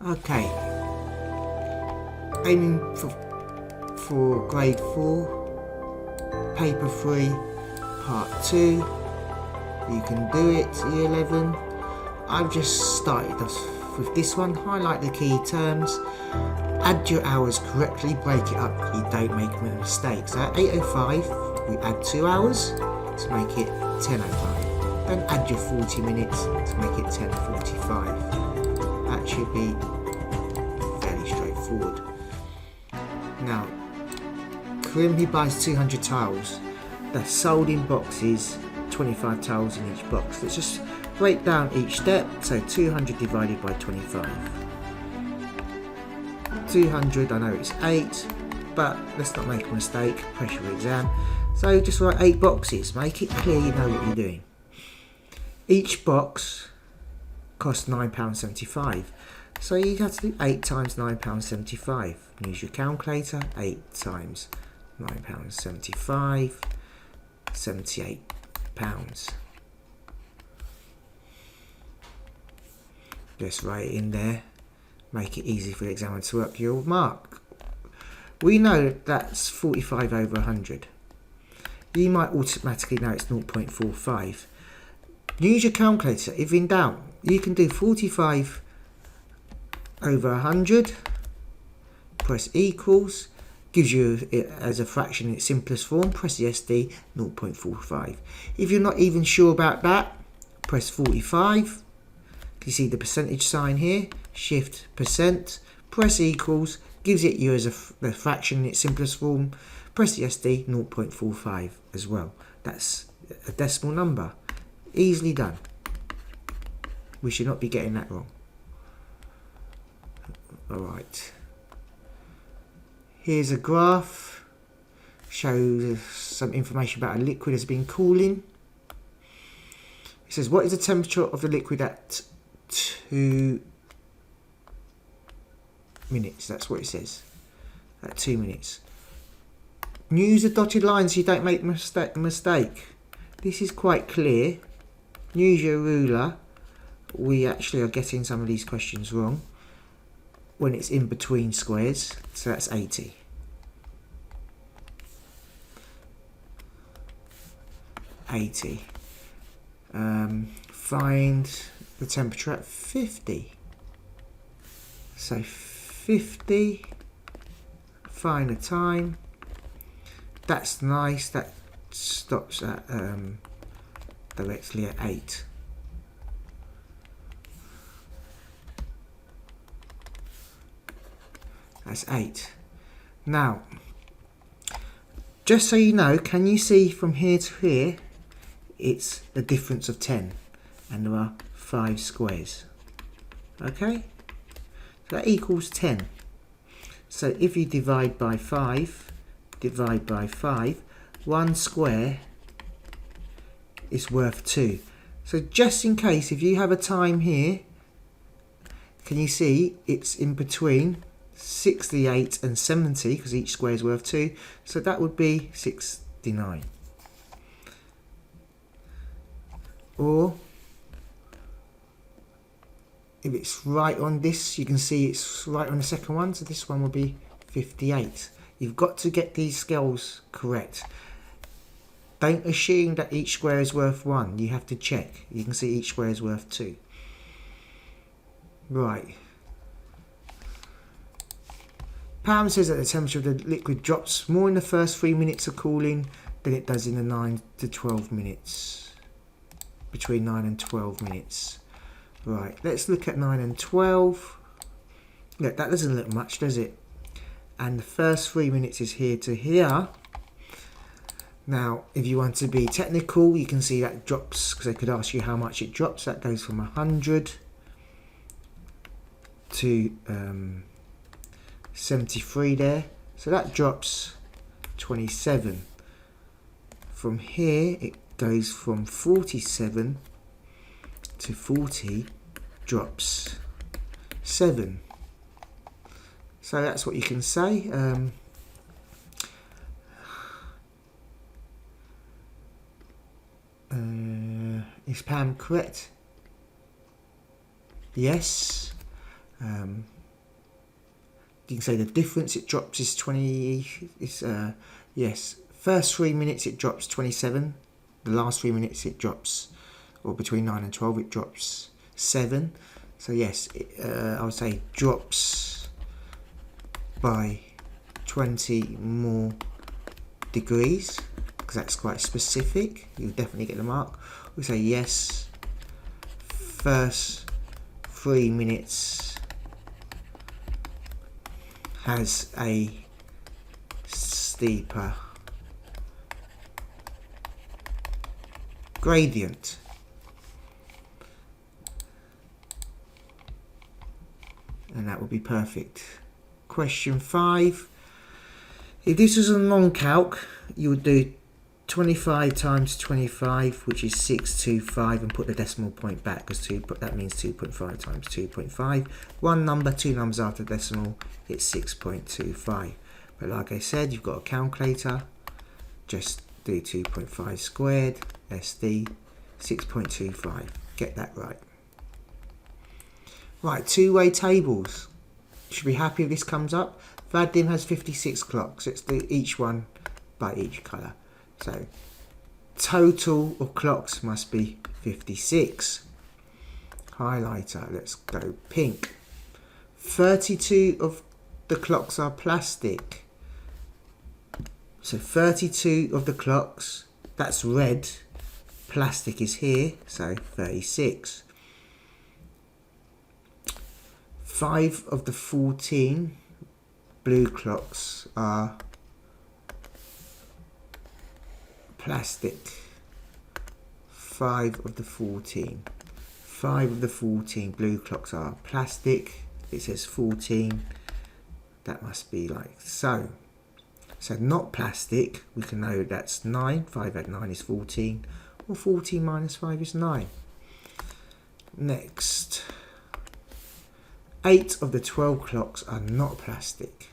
Okay, aiming for grade 4, paper 3, part 2. You can do it, year 11. I've just started off with this one. Highlight the key terms, add your hours correctly, break it up, you don't make mistakes. At 8:05 we add 2 hours to make it 10:05. Then add your 40 minutes to make it 10:45. That should be fairly straightforward. Now, Karim buys 200 tiles. They're sold in boxes, 25 tiles in each box. Let's just break down each step. So 200 divided by 25. 200, I know it's 8, but let's not make a mistake, pressure exam. So just write 8 boxes, make it clear you know what you're doing. Each box costs £9.75. So you have to do 8 times £9.75. Use your calculator, 8 times £9.75, £78. Just write it in there, make it easy for the examiner to work your mark. We know that's 45 over 100. You might automatically know it's 0.45. Use your calculator. If in doubt, you can do 45 over 100, press equals, gives you it as a fraction in its simplest form, press the SD, 0.45. If you're not even sure about that, press 45. You see the percentage sign here, shift percent, press equals, gives it you as a fraction in its simplest form, press the SD, 0.45 as well. That's a decimal number. Easily done. We should not be getting that wrong. Alright. Here's a graph. Shows some information about a liquid has been cooling. It says, what is the temperature of the liquid at 2 minutes? That's what it says. At 2 minutes. Use the dotted lines so you don't make a mistake. This is quite clear. Use your ruler. We actually are getting some of these questions wrong when it's in between squares. So that's 80. Find the temperature at 50. So 50. Find the time. That's nice. That stops at directly at 8. That's 8. Now, just so you know, can you see from here to here, it's a difference of 10, and there are 5 squares. Okay? So that equals 10. So if you divide by 5, 1 square is worth 2. So just in case, if you have a time here, can you see it's in between 68 and 70 because each square is worth 2, so that would be 69. Or if it's right on this, you can see it's right on the second one, so this one will be 58. You've got to get these scales correct. Don't assume that each square is worth 1. You have to check. You can see each square is worth 2. Right. Pam says that the temperature of the liquid drops more in the first 3 minutes of cooling than it does in the 9 to 12 minutes. Between 9 and 12 minutes. Right, let's look at 9 and 12. Look, that doesn't look much, does it? And the first 3 minutes is here to here. Now, if you want to be technical, you can see that drops, because I could ask you how much it drops. That goes from 100 to 73 there. So that drops 27. From here, it goes from 47 to 40, drops 7. So that's what you can say. Is Pam correct? Yes. You can say the difference it drops is 20. Yes, first 3 minutes it drops 27. The last 3 minutes it drops, or between 9 and 12 it drops 7. So yes, I would say drops by 20 more degrees, because that's quite specific. You'll definitely get the mark. We say yes, first 3 minutes has a steeper gradient. And that would be perfect. Question 5. If this was a non-calc, you would do 25 times 25, which is 625, and put the decimal point back, because that means 2.5 times 2.5. One number, two numbers after decimal, it's 6.25. But like I said, you've got a calculator, just do 2.5 squared, SD, 6.25. Get that right. Right, two-way tables. Should be happy if this comes up. Vadim has 56 clocks. Let's do each one by each colour. So, total of clocks must be 56. Highlighter, let's go pink. 32 of the clocks are plastic. So 32 of the clocks, that's red. Plastic is here, so 36. 5 of the 14 blue clocks are plastic. 5 of the 14. 5 of the 14 blue clocks are plastic. It says 14. That must be like so. So not plastic, we can know that's 9. 5 add 9 is 14. Or 14 minus 5 is 9. Next. 8 of the 12 clocks are not plastic.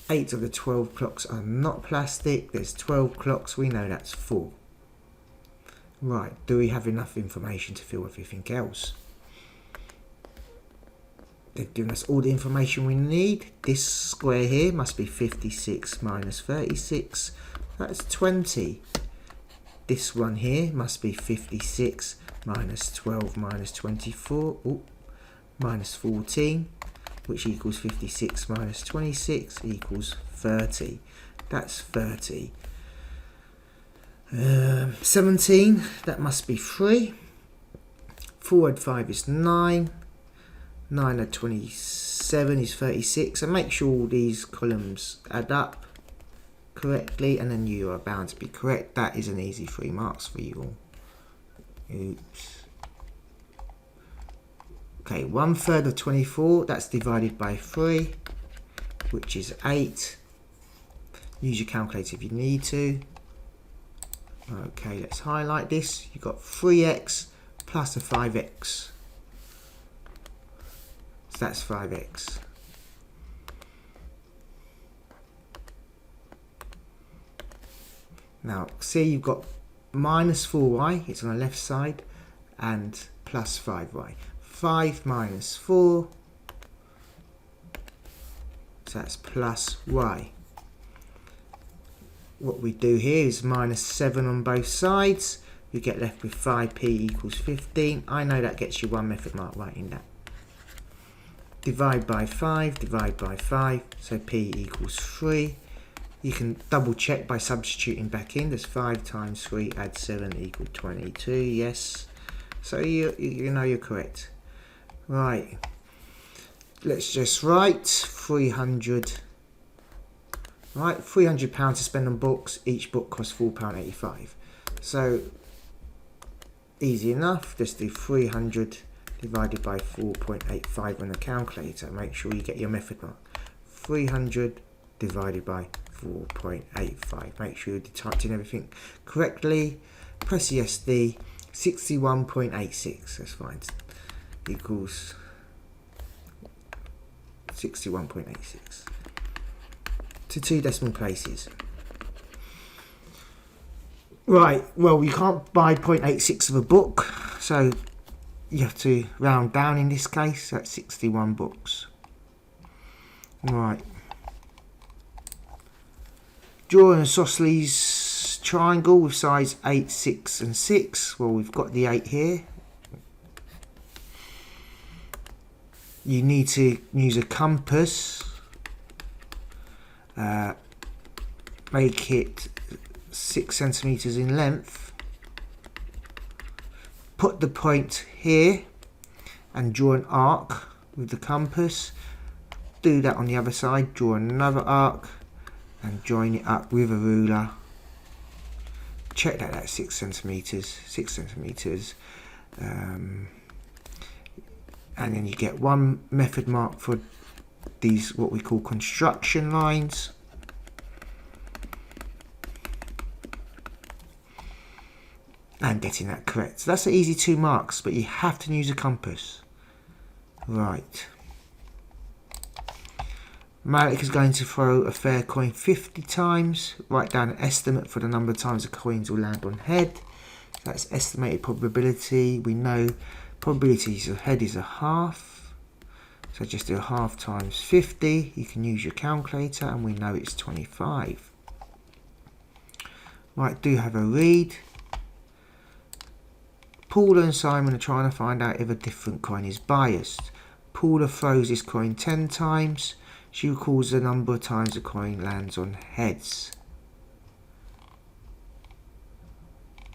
8 of the 12 clocks are not plastic. There's 12 clocks. We know that's 4. Right, do we have enough information to fill everything else? They've given us all the information we need. This square here must be 56 minus 36. That's 20. This one here must be 56 minus 12 minus 24. Ooh, minus 14. Which equals 56 minus 26 equals 30. That's 30. 17, that must be 3. 4 add 5 is 9. 9 add 27 is 36. And make sure all these columns add up correctly, and then you are bound to be correct. That is an easy 3 marks for you all. Oops. Okay, 1/3 of 24, that's divided by 3, which is 8. Use your calculator if you need to. Okay, let's highlight this. You've got 3x plus a 5x. So that's 5x. Now, see, you've got minus 4y, it's on the left side, and plus 5y. 5 minus 4, so that's plus y. What we do here is minus 7 on both sides. You get left with 5p equals 15. I know that gets you 1 method mark right in that. Divide by 5, divide by 5, so p equals 3. You can double check by substituting back in. There's 5 times 3 add 7 equal 22, yes. So you know you're correct. Right, let's just write 300. Right, £300 to spend on books. Each book costs £4.85. So easy enough. Just do 300 divided by 4.85 on the calculator. Make sure you get your method mark. 300 divided by 4.85. Make sure you typed in everything correctly. Press the SD. 61.86. That's fine. Equals 61.86 to 2 decimal places. Right, well, you can't buy 0.86 of a book, so you have to round down in this case, that's 61 books. Right. Draw an isosceles triangle with sides 8, 6 and 6. Well, we've got the 8 here. You need to use a compass. Make it 6 centimeters in length. Put the point here and draw an arc with the compass. Do that on the other side. Draw another arc and join it up with a ruler. Check that that's 6 centimeters. 6 centimeters. And then you get one method mark for these, what we call construction lines. And getting that correct. So that's an easy 2 marks, but you have to use a compass. Right. Malik is going to throw a fair coin 50 times. Write down an estimate for the number of times the coins will land on head. That's estimated probability. We know probability of head is a half. So just do a half times 50. You can use your calculator and we know it's 25. Right, do have a read. Paula and Simon are trying to find out if a different coin is biased. Paula throws this coin 10 times. She recalls the number of times the coin lands on heads.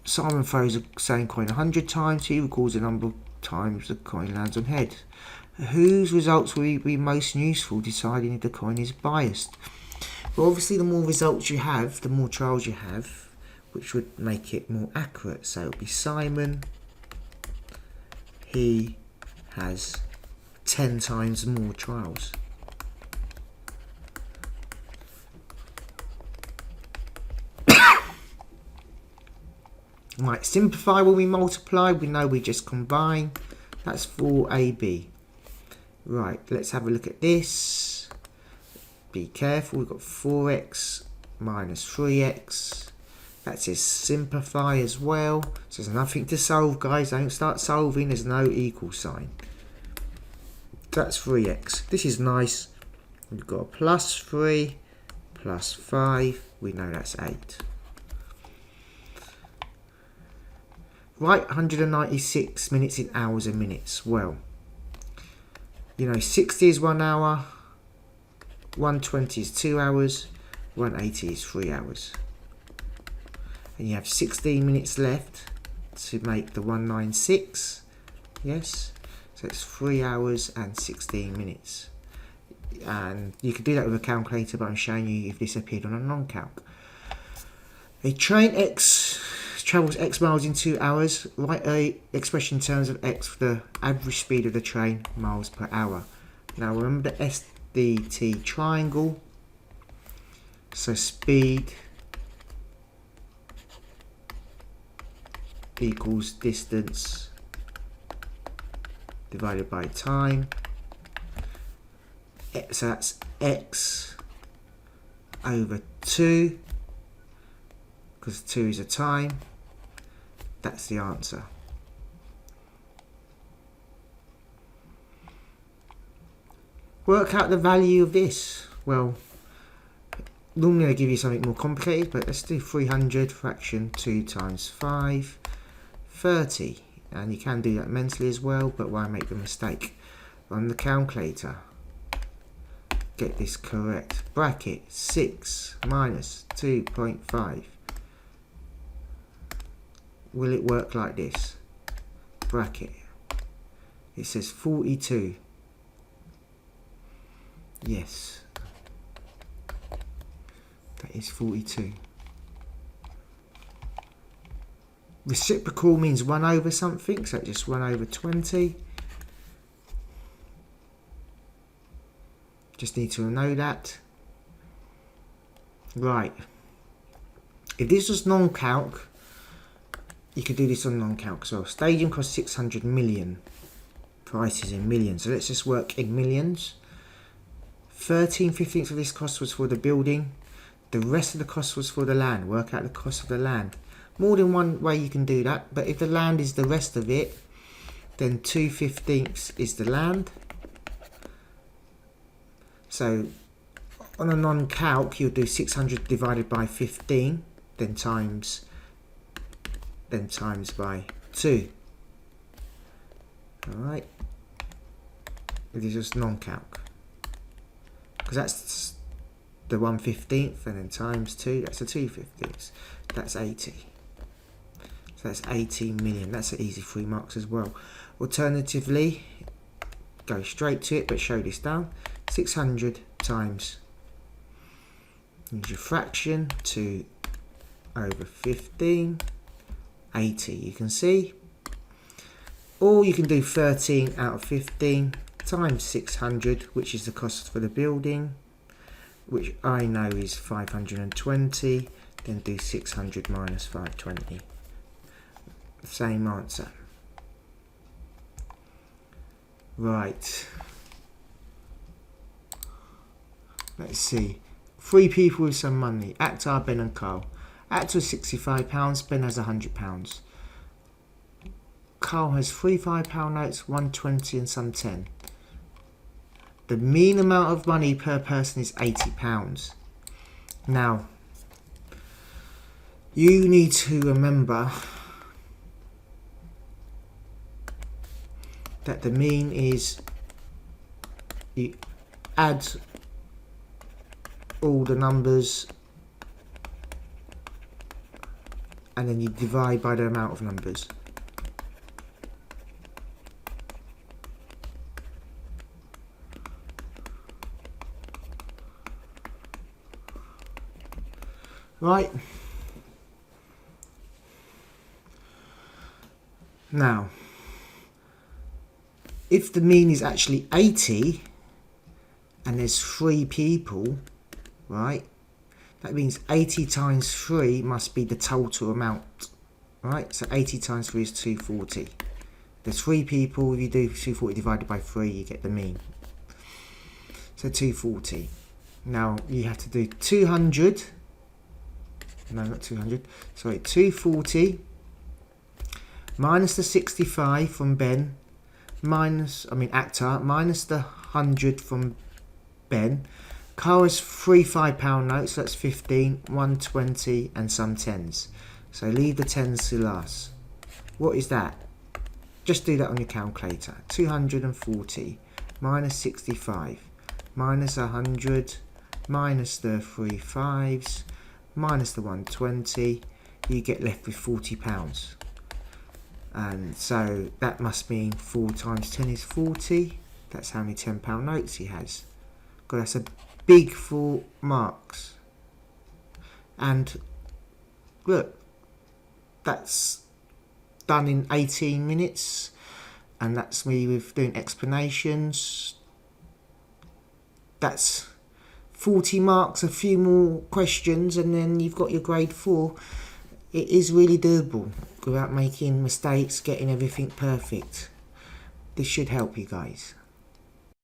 Simon throws the same coin 100 times. He recalls the number of times the coin lands on heads. Whose results will be most useful deciding if the coin is biased? Well, obviously the more results you have, the more trials you have, which would make it more accurate. So it would be Simon. He has 10 times more trials. Right, simplify when we multiply. We know we just combine. That's 4ab. Right, let's have a look at this. Be careful, we've got 4x minus 3x. That says simplify as well. So there's nothing to solve, guys. Don't start solving. There's no equal sign. That's 3x. This is nice. We've got a plus 3, plus 5. We know that's 8. Right, 196 minutes in hours and minutes. Well, you know, 60 is 1 hour, 120 is 2 hours, 180 is 3 hours. And you have 16 minutes left to make the 196. Yes, so it's 3 hours and 16 minutes. And you could do that with a calculator, but I'm showing you if this appeared on a non-calc. A train X travels X miles in 2 hours. Write a expression in terms of X for the average speed of the train, miles per hour. Now remember the SDT triangle. So speed equals distance divided by time. So that's X over 2, because 2 is a time. That's the answer. Work out the value of this. Well, normally they give you something more complicated, but let's do 300 fraction 2 times 5, 30. And you can do that mentally as well, but why make the mistake? On the calculator, get this correct. Bracket 6 minus 2.5. Will it work like this? Bracket. It says 42. Yes. That is 42. Reciprocal means 1 over something, so just 1 over 20. Just need to know that. Right. If this was non-calc, you could do this on non-calc as well. Stadium costs 600 million. Prices in millions. So let's just work in millions. 13/15 of this cost was for the building. The rest of the cost was for the land. Work out the cost of the land. More than one way you can do that, but if the land is the rest of it, then 2/15 is the land. So on a non-calc, you'll do 600 divided by 15, then times by 2. Alright, it is just non-calc, because that's the 1/15, and then times 2, that's a 2/15. That's 80. So that's 80 million. That's an easy 3 marks as well. Alternatively, go straight to it, but show this down. 600 times, use your fraction, 2 over 15, 80, you can see. Or you can do 13 out of 15 times 600, which is the cost for the building, which I know is 520, then do 600 minus 520. Same answer. Right. Let's see. 3 people with some money. Actor, Ben and Carl. Actor has £65, Ben has £100. Carl has 3 £5 notes, 1 20 and some 10. The mean amount of money per person is £80. Now, you need to remember that the mean is, you add all the numbers and then you divide by the amount of numbers. Right. Now, if the mean is actually 80 and there's 3 people, right, that means 80 times 3 must be the total amount, right? So 80 times 3 is 240. There's 3 people. If you do 240 divided by 3, you get the mean. So 240. Now you have to do 200. No, not 200. Sorry, 240 minus the 65 from Ben, Actor, minus the 100 from Ben. Carl has 3 £5 notes, so that's 15, 120 and some 10s. So leave the 10s to last. What is that? Just do that on your calculator. 240 minus 65 minus 100 minus the 3 5s minus the 120, you get left with £40. And so that must mean 4 times 10 is 40. That's how many £10 notes he has. God, that's a big 4 marks. And look, that's done in 18 minutes. And that's me with doing explanations. That's 40 marks, a few more questions, and then you've got your grade 4. It is really doable without making mistakes, getting everything perfect. This should help you guys.